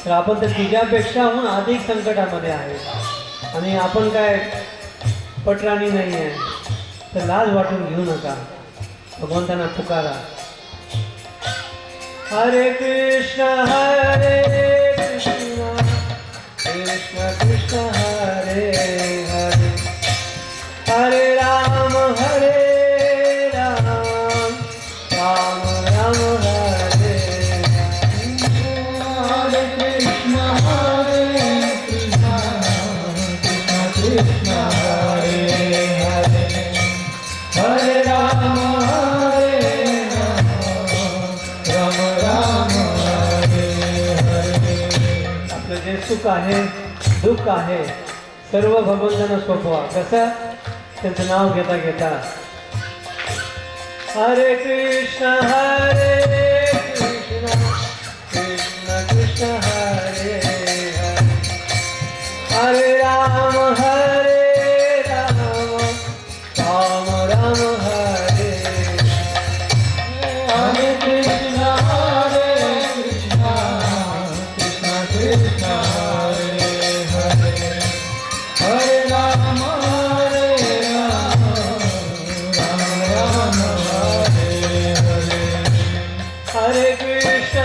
तर आपण तर तिच्यापेक्षाहून अधिक संकटामध्ये आहे आणि आपण काय पटराणी नाही आहे. तर लाज वाटून घेऊ नका. भगवंतांना पुकारा. हरे कृष्णा कृष्णा कृष्णा हरे हरे हरे राम राम राम हरे हरे कृष्णा कृष्णा कृष्णा हरे हरे हरे राम राम हरे हरे. आपलं जे सुख आहे दुःख आहे सर्व भगवंतांना सोपवा. कसं? त्यांचं नाव घेता घेता. हरे कृष्ण कृष्ण कृष्ण हरे हरे हरे राम राम राम हरे हरे कृष्ण कृष्ण कृष्ण हरे हरे हरे राम राम हरे हरे हरे कृष्ण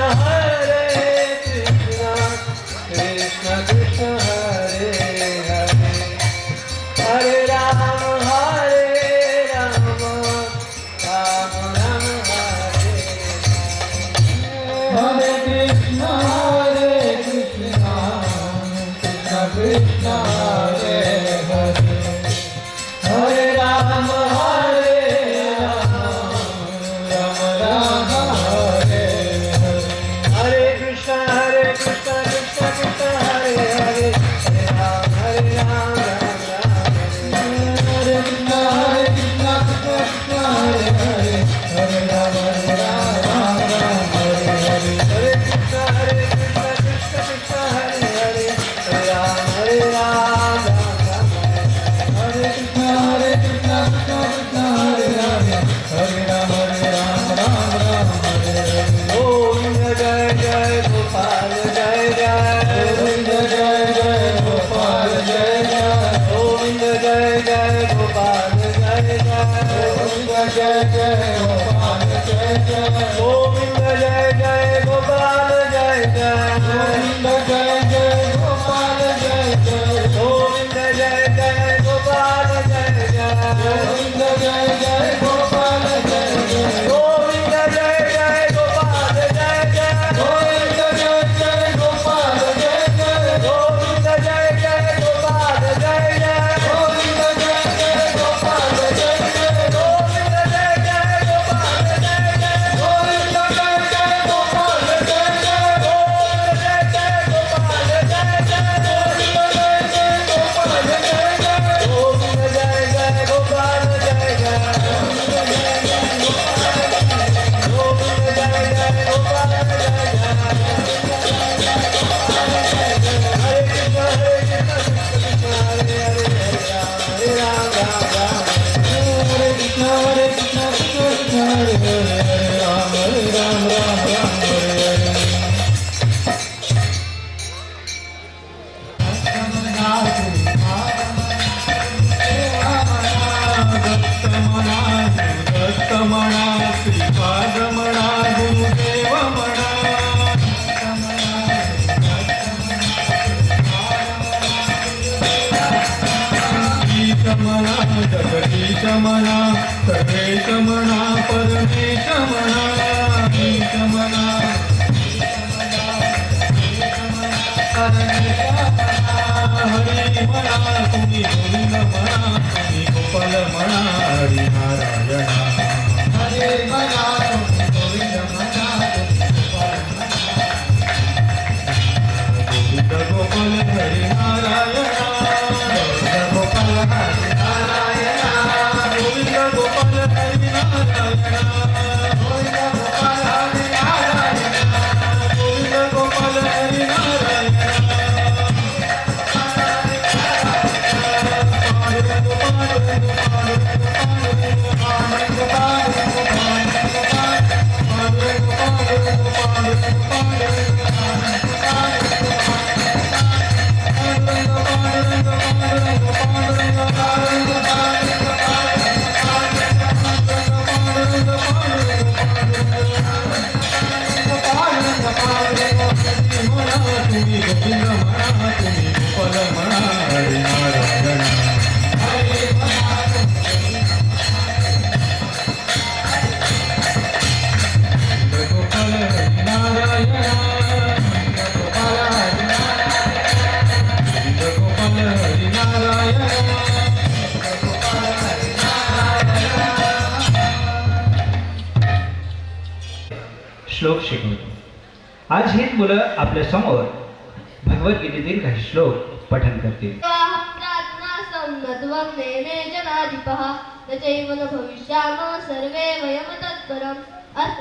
गोपाल जय जय गोविंद जय जय गोपाल जय जय गोविंद जय जय गोपाल जय जय गोविंद जय जय गोपाल जय जय गोविंद जय जय गोपाल जय जय गोविंद जय जय गोपाल जय जय गोविंद जय जय गोपाल जय जय गोविंद जय जय गोपाल जय जय गोविंद जय जय गोपाल जय जय गोविंद जय जय गोपाल जय जय गोविंद जय जय गोपाल जय जय गोविंद जय जय गोपाल जय जय गोविंद जय जय गोपाल जय जय गोविंद जय जय गोपाल जय जय गोविंद जय जय गोपाल जय जय गोविंद जय जय गोपाल जय जय गोविंद जय जय गोपाल जय जय गोविंद जय जय गोपाल जय हरे कृष्ण हरे राम राम हरे कृष्ण हरे कृष्ण कृष्ण कृष्ण हरे हरे राम राम हरे दत्तमणा श्रीपादमणा गुरुदेवमणा ईशमणा जगदीशमणा सर्वेशमणा परमेशमणा ईशमणा हरी म्हणा तुम्ही गोविंद म्हणा तुम्ही गोपाल म्हणा हरी नारायण हरे म्हणा तुम्ही गोविंद म्हणा गोविंद गोपाल हरी नारायण गोविंद गोपाल हरी नारायण गोविंद गोपाल हरी नारायण गोविंद गोपाल हरी नारायण गोविंद गोपाल हरी नारायण श्लोक शिकवतो. आज हीच मुलं आपल्या समोर भगवद्गीतेतील काही श्लोक पठन करतील. सर्वे वयम तत्परम. अर्थ,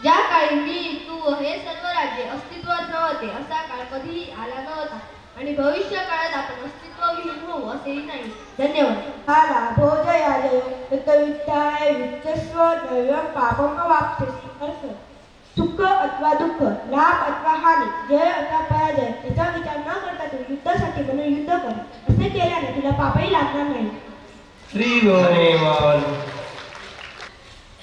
ज्या काळी मी तू हे सर्व राज्य अस्तित्वात नव्हते असा काळ कधीही आला नव्हता आणि भविष्य काळात आपण अस्तित्वविहीन होऊ असेही नाही. धन्यवाद. हा लाभो जयाजय तत्वित्ताय विच्चस्व दैवं पापं वाप्स्यसि. अर्थ, सुख अथवा दुःख, लाभ अथवा हानी, जय अथवा पराजय याचा विचार न करता तू युद्धासाठी म्हणून युद्ध कर. असे केल्याने तुला पापही लागणार नाही.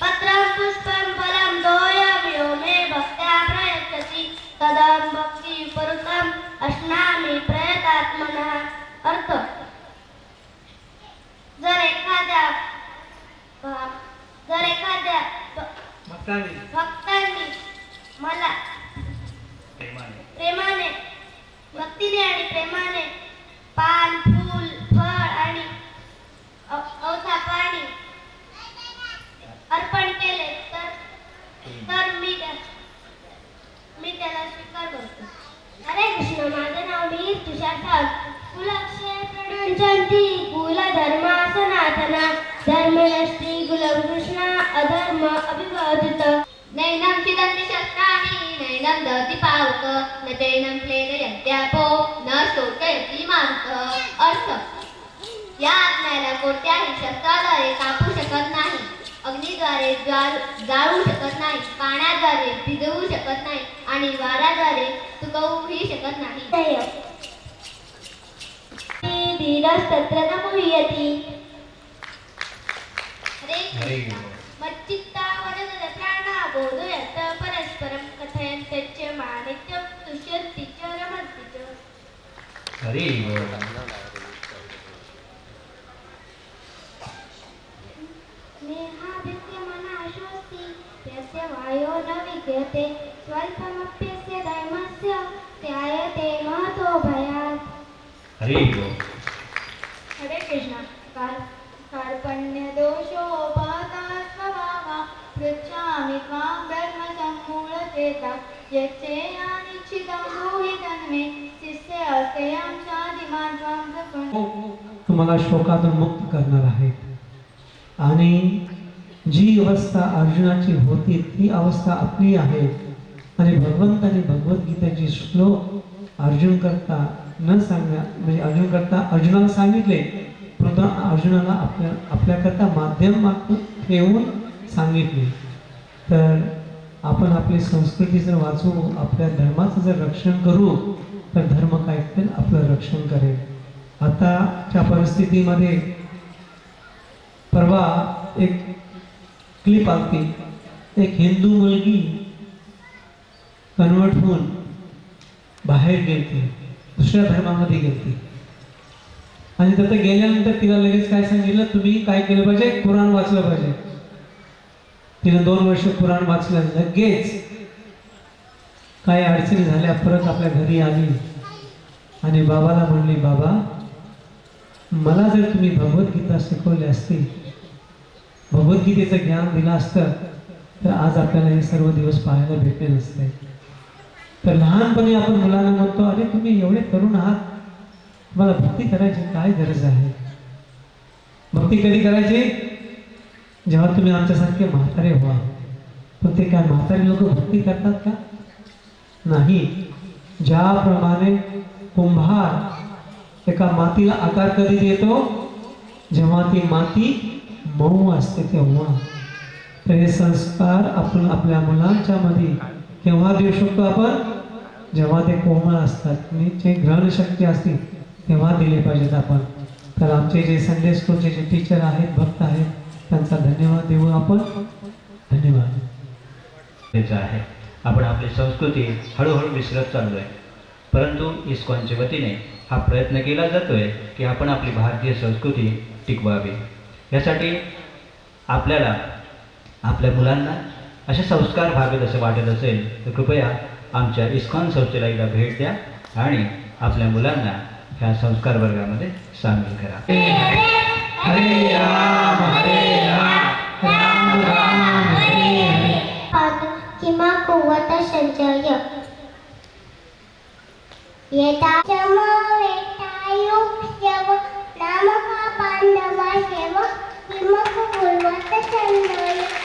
पत्रं पुष्पं फलं तोयं मे भक्त्या प्रयच्छति तदं भक्ति परुतं अश्नामि प्रयतात्मनः. अर्थ, जर एखाद्या भक्तांनी मला प्रेमाने भक्तीने आणि प्रेमाने पान, फूल, फळ आणि अवथा पाणी अर्पण केले तर मी त्याला स्वीकार करतो. हरे कृष्ण. माझे नाव मी तुषार सावंत. कुलक्षय प्रणंचंती कुल धर्मा सनातना धर्मश्री कुलकृष्ण अधर्म अभिवर्धित. नैनं चिदन्ति शस्त्राणि नैनं दहति पावक न चैनं क्लेदयन्त्यापो न शोचयति मारुतः. अर्थ, या आज्ञाला कोणत्याही शस्त्राद्वारे कापू शकत नाही, अग्नीद्वारे जाळू शकत नाही, पाण्याद्वारे भिजवू शकत नाही आणि वाऱ्याद्वारे चुकवूही शकत नाही. धीरस्तत्र न मुह्यति. हरे मच्चित्ता वदन प्राणा बोधयत परस्परं कथयन्ते च मानित्यं तुष्यन्ति च रमन्ति च. हरी बोल. स्नेहाभिस्य मनाश्वस्ति यस्य वायो न विद्यते स्वल्पमप्यस्य धर्मस्य त्यायते महतो भयात्. हरी बोल. हरे कृष्ण. कार्पण्य दोषोपहता स्वभावा पृच्छामि त्वां ब्रह्मसम्मूढचेता यच्चेयानिच्छितं ब्रूहि तन्मे शिष्यस्तेऽहं शाधिमान् त्वां प्रपन्ने. तुम्हाला शोकातून मुक्त करणार आहे. आणि जी अवस्था अर्जुनाची होती ती अवस्था आपली आहे. आणि भगवंताने भगवद्गीतेचे श्लोक अर्जुन करता न सांगा म्हणजे अर्जुन करता अर्जुनाला सांगितले, परंतु अर्जुनाला आपल्याकरता माध्यम ठेवून सांगितले. तर आपण आपली संस्कृती जर वाचू, आपल्या धर्माचं जर रक्षण करू, तर धर्म काय करेल? आपलं रक्षण करेल. आताच्या परिस्थितीमध्ये परवा एक क्लिप आलती. एक हिंदू मुलगी कन्वर्ट होऊन बाहेर गेली, दुसऱ्या धर्मामध्ये गेली. आणि तिथे गेल्यानंतर तिला लगेच काय सांगितलं, तुम्ही काय केलं पाहिजे? कुराण वाचलं पाहिजे. तिने 2 वर्ष कुराण वाचलं. लगेच काही अडचणी झाल्या, परत आपल्या घरी आली आणि बाबाला म्हणली, बाबा मला जर तुम्ही भगवद्गीता शिकवली असती, भगवद्गीतेचं ज्ञान दिलं असतं, तर आज आपल्याला हे सर्व दिवस पाहायला भेटले नसते. तर लहानपणी आपण मुलांना म्हणतो, अरे तुम्ही एवढे तरुण आहात, तुम्हाला भक्ती करायची काय गरज आहे? भक्ती कधी करायची? जेव्हा तुम्ही आमच्यासारखे म्हातारे व्हा. पण ते काय म्हातारे लोक भक्ती करतात का? नाही. ज्याप्रमाणे कुंभार एका मातीला आकार कधी देतो? जेव्हा ती माती मऊ असते तेव्हा. तर हे संस्कार आपण आपल्या मुलांच्या मध्ये केव्हा देऊ शकतो आपण? जेव्हा ते कोमळ असतात, जे ग्रहणशक्ती असते तेव्हा दिले पाहिजेत आपण. तर आमचे जे संडे स्कूलचे जे टीचर आहेत, भक्त आहेत, त्यांचा धन्यवाद देऊ आपण. धन्यवाद. त्याचं आहे आपण आपली संस्कृती हळूहळू विसरत चाललो आहे. परंतु इस्कॉनच्या वतीने हा प्रयत्न केला जातोय की आपण आपली भारतीय संस्कृती टिकवावी. यासाठी आपल्याला आपल्या मुलांना असे संस्कार व्हावेत असं वाटत असेल तर कृपया आमच्या इस्कॉन संस्थेला एकदा भेट द्या आणि आपल्या मुलांना ह्या संस्कार वर्गामध्ये सामील करा. हरे राम हरे राम राम राम हरे हरे. किमा कुवत संचय येता समवेतायुक्ष्यव नामका पांडवा सेव किमा कुवत संचय